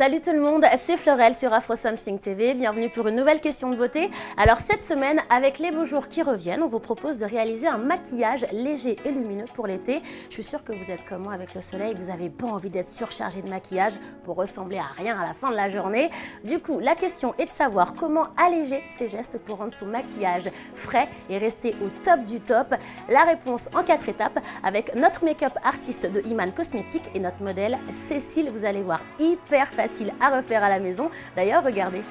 Salut tout le monde, c'est Florelle sur Afro Something TV. Bienvenue pour une nouvelle question de beauté. Alors cette semaine, avec les beaux jours qui reviennent, on vous propose de réaliser un maquillage léger et lumineux pour l'été. Je suis sûre que vous êtes comme moi avec le soleil, vous n'avez pas envie d'être surchargé de maquillage pour ressembler à rien à la fin de la journée. Du coup, la question est de savoir comment alléger ces gestes pour rendre son maquillage frais et rester au top du top. La réponse en 4 étapes avec notre make-up artiste de Iman Cosmétiques et notre modèle Cécile. Vous allez voir, hyper facile à refaire à la maison. D'ailleurs, regardez.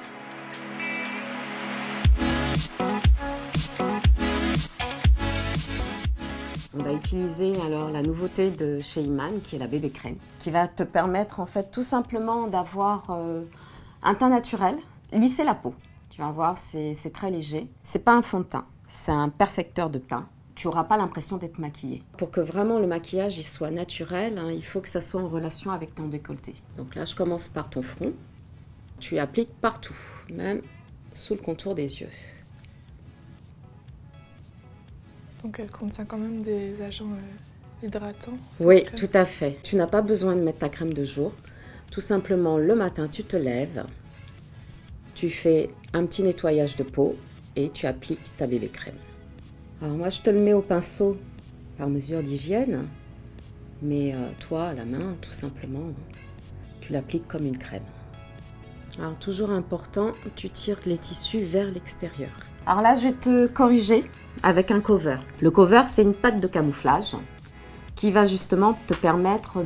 On va utiliser alors la nouveauté de chez Iman qui est la bébé crème, qui va te permettre en fait tout simplement d'avoir un teint naturel, lisser la peau. Tu vas voir, c'est très léger. C'est pas un fond de teint, c'est un perfecteur de teint. Tu n'auras pas l'impression d'être maquillée. Pour que vraiment le maquillage il soit naturel, il faut que ça soit en relation avec ton décolleté. Donc là, je commence par ton front. Tu appliques partout, même sous le contour des yeux. Donc elle contient quand même des agents hydratants. Oui, tout à fait. Tu n'as pas besoin de mettre ta crème de jour. Tout simplement, le matin, tu te lèves, tu fais un petit nettoyage de peau et tu appliques ta bébé crème. Alors moi, je te le mets au pinceau par mesure d'hygiène, mais toi, à la main, tout simplement, tu l'appliques comme une crème. Alors toujours important, tu tires les tissus vers l'extérieur. Alors là, je vais te corriger avec un cover. Le cover, c'est une pâte de camouflage qui va justement te permettre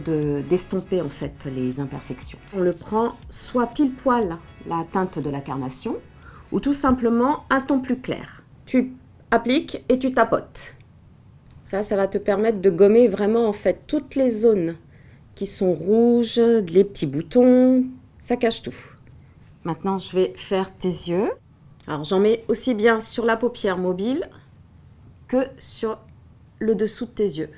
d'estomper en fait les imperfections. On le prend soit pile poil la teinte de la carnation ou tout simplement un ton plus clair. Tu appliques et tu tapotes. Ça va te permettre de gommer vraiment en fait toutes les zones qui sont rouges, les petits boutons, ça cache tout. Maintenant, je vais faire tes yeux. Alors, j'en mets aussi bien sur la paupière mobile que sur le dessous de tes yeux.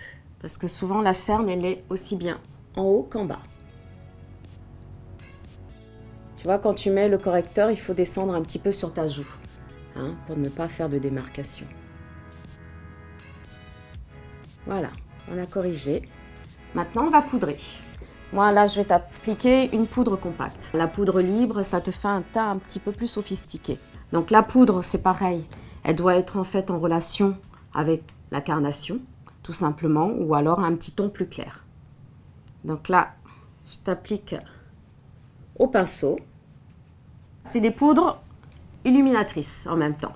Parce que souvent, la cerne, elle est aussi bien en haut qu'en bas. Tu vois, quand tu mets le correcteur, il faut descendre un petit peu sur ta joue. Pour ne pas faire de démarcation. Voilà, on a corrigé. Maintenant, on va poudrer. Moi, là, je vais t'appliquer une poudre compacte. La poudre libre, ça te fait un teint un petit peu plus sophistiqué. Donc, la poudre, c'est pareil. Elle doit être en fait en relation avec la carnation, tout simplement, ou alors un petit ton plus clair. Donc là, je t'applique au pinceau. C'est des poudres illuminatrice en même temps.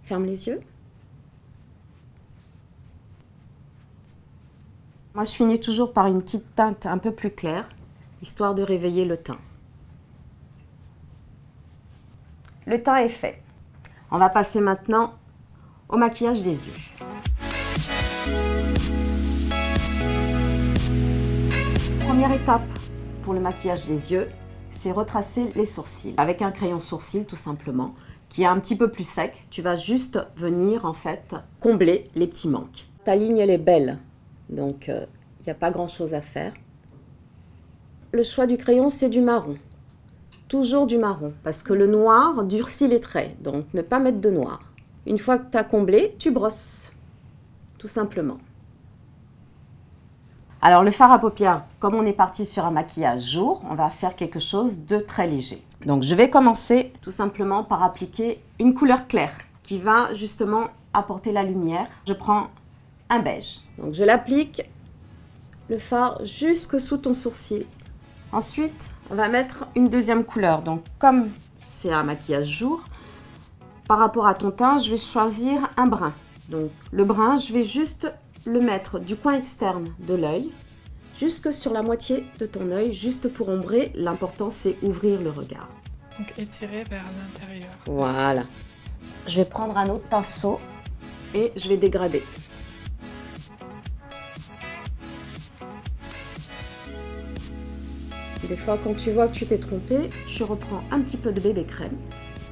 Ferme les yeux. Moi, je finis toujours par une petite teinte un peu plus claire, histoire de réveiller le teint. Le teint est fait. On va passer maintenant au maquillage des yeux. Première étape pour le maquillage des yeux, c'est retracer les sourcils. Avec un crayon sourcil, tout simplement, qui est un petit peu plus sec, tu vas juste venir, en fait, combler les petits manques. Ta ligne, elle est belle, donc il n'y a pas grand-chose à faire. Le choix du crayon, c'est du marron. Toujours du marron, parce que le noir durcit les traits, donc ne pas mettre de noir. Une fois que tu as comblé, tu brosses, tout simplement. Alors le fard à paupières, comme on est parti sur un maquillage jour, on va faire quelque chose de très léger. Donc je vais commencer tout simplement par appliquer une couleur claire qui va justement apporter la lumière. Je prends un beige. Donc je l'applique, le fard, jusque sous ton sourcil. Ensuite, on va mettre une deuxième couleur. Donc comme c'est un maquillage jour, par rapport à ton teint, je vais choisir un brun. Donc le brun, je vais juste le mettre du coin externe de l'œil jusque sur la moitié de ton œil, juste pour ombrer. L'important, c'est ouvrir le regard. Donc étirer vers l'intérieur. Voilà. Je vais prendre un autre pinceau et je vais dégrader. Des fois, quand tu vois que tu t'es trompé, tu reprends un petit peu de bébé crème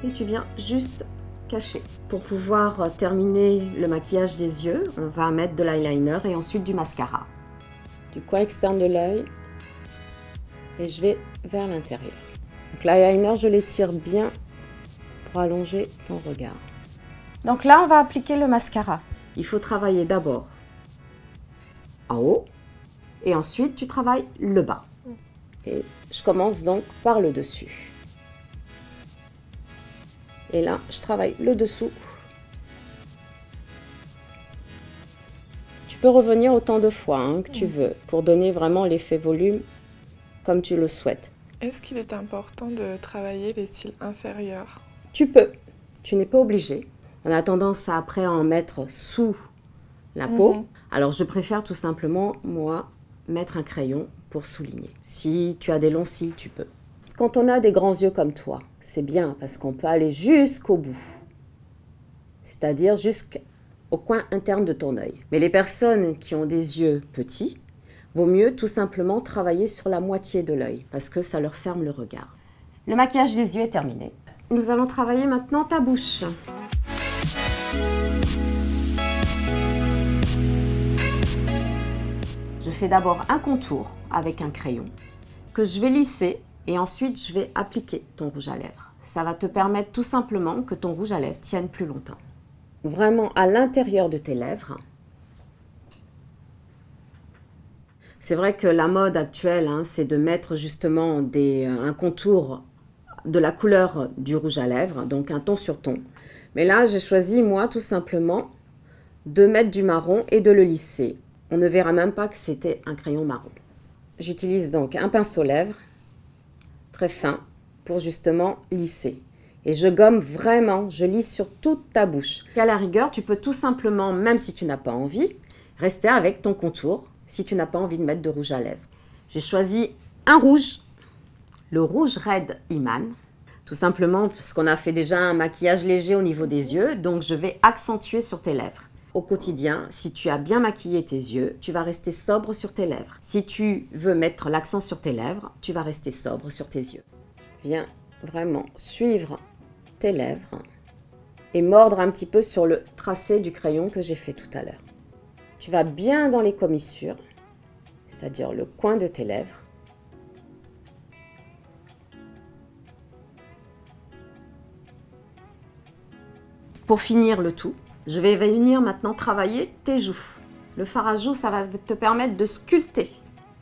et tu viens juste caché. Pour pouvoir terminer le maquillage des yeux, on va mettre de l'eyeliner et ensuite du mascara. Du coin externe de l'œil et je vais vers l'intérieur. Donc l'eyeliner, je l'étire bien pour allonger ton regard. Donc là, on va appliquer le mascara. Il faut travailler d'abord en haut et ensuite tu travailles le bas. Et je commence donc par le dessus. Et là, je travaille le dessous. Tu peux revenir autant de fois que tu veux pour donner vraiment l'effet volume comme tu le souhaites. Est-ce qu'il est important de travailler les cils inférieurs? Tu peux, tu n'es pas obligé. On a tendance à après en mettre sous la peau. Alors je préfère tout simplement, moi, mettre un crayon pour souligner. Si tu as des longs cils, tu peux. Quand on a des grands yeux comme toi, c'est bien parce qu'on peut aller jusqu'au bout. C'est-à-dire jusqu'au coin interne de ton œil. Mais les personnes qui ont des yeux petits, vaut mieux tout simplement travailler sur la moitié de l'œil parce que ça leur ferme le regard. Le maquillage des yeux est terminé. Nous allons travailler maintenant ta bouche. Je fais d'abord un contour avec un crayon que je vais lisser et ensuite je vais appliquer ton rouge à lèvres. Ça va te permettre tout simplement que ton rouge à lèvres tienne plus longtemps. Vraiment à l'intérieur de tes lèvres. C'est vrai que la mode actuelle, c'est de mettre justement un contour de la couleur du rouge à lèvres, donc un ton sur ton. Mais là, j'ai choisi, moi, tout simplement, de mettre du marron et de le lisser. On ne verra même pas que c'était un crayon marron. J'utilise donc un pinceau lèvres, très fin, pour justement lisser. Et je gomme vraiment, je lisse sur toute ta bouche. Et à la rigueur, tu peux tout simplement, même si tu n'as pas envie, rester avec ton contour, si tu n'as pas envie de mettre de rouge à lèvres. J'ai choisi un rouge, le rouge Red Iman, tout simplement parce qu'on a fait déjà un maquillage léger au niveau des yeux, donc je vais accentuer sur tes lèvres. Au quotidien, si tu as bien maquillé tes yeux, tu vas rester sobre sur tes lèvres. Si tu veux mettre l'accent sur tes lèvres, tu vas rester sobre sur tes yeux. Viens vraiment suivre tes lèvres et mordre un petit peu sur le tracé du crayon que j'ai fait tout à l'heure. Tu vas bien dans les commissures, c'est-à-dire le coin de tes lèvres. Pour finir le tout, je vais venir maintenant travailler tes joues. Le fard à joues, ça va te permettre de sculpter.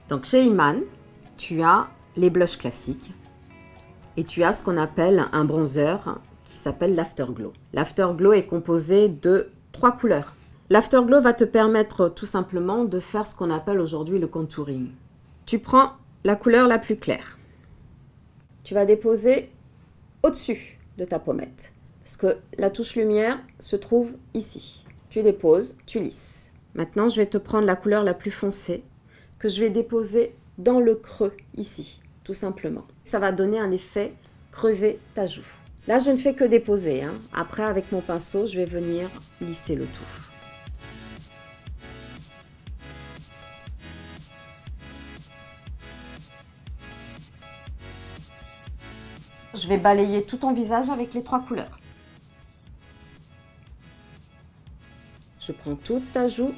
Donc chez Iman, tu as les blushs classiques et tu as ce qu'on appelle un bronzer qui s'appelle l'Afterglow. L'Afterglow est composé de 3 couleurs. L'Afterglow va te permettre tout simplement de faire ce qu'on appelle aujourd'hui le contouring. Tu prends la couleur la plus claire. Tu vas déposer au-dessus de ta pommette. Parce que la touche lumière se trouve ici. Tu déposes, tu lisses. Maintenant, je vais te prendre la couleur la plus foncée que je vais déposer dans le creux ici, tout simplement. Ça va donner un effet creuser ta joue. Là, je ne fais que déposer. Après, avec mon pinceau, je vais venir lisser le tout. Je vais balayer tout ton visage avec les 3 couleurs. Je prends toute ta joue.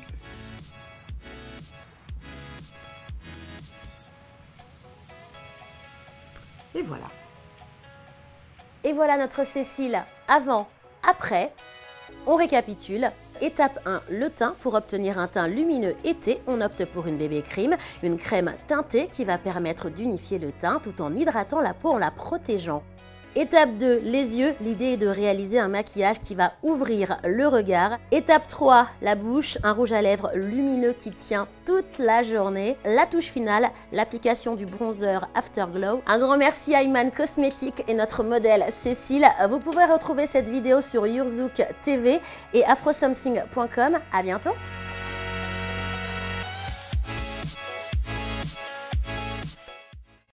Et voilà. Et voilà notre Cécile avant, après. On récapitule. Étape 1, le teint. Pour obtenir un teint lumineux été, on opte pour une bébé cream, une crème teintée qui va permettre d'unifier le teint tout en hydratant la peau en la protégeant. Étape 2, les yeux. L'idée est de réaliser un maquillage qui va ouvrir le regard. Étape 3, la bouche. Un rouge à lèvres lumineux qui tient toute la journée. La touche finale, l'application du bronzer Afterglow. Un grand merci à Iman Cosmetics et notre modèle Cécile. Vous pouvez retrouver cette vidéo sur Yourzouk TV et afrosomething.com. À bientôt.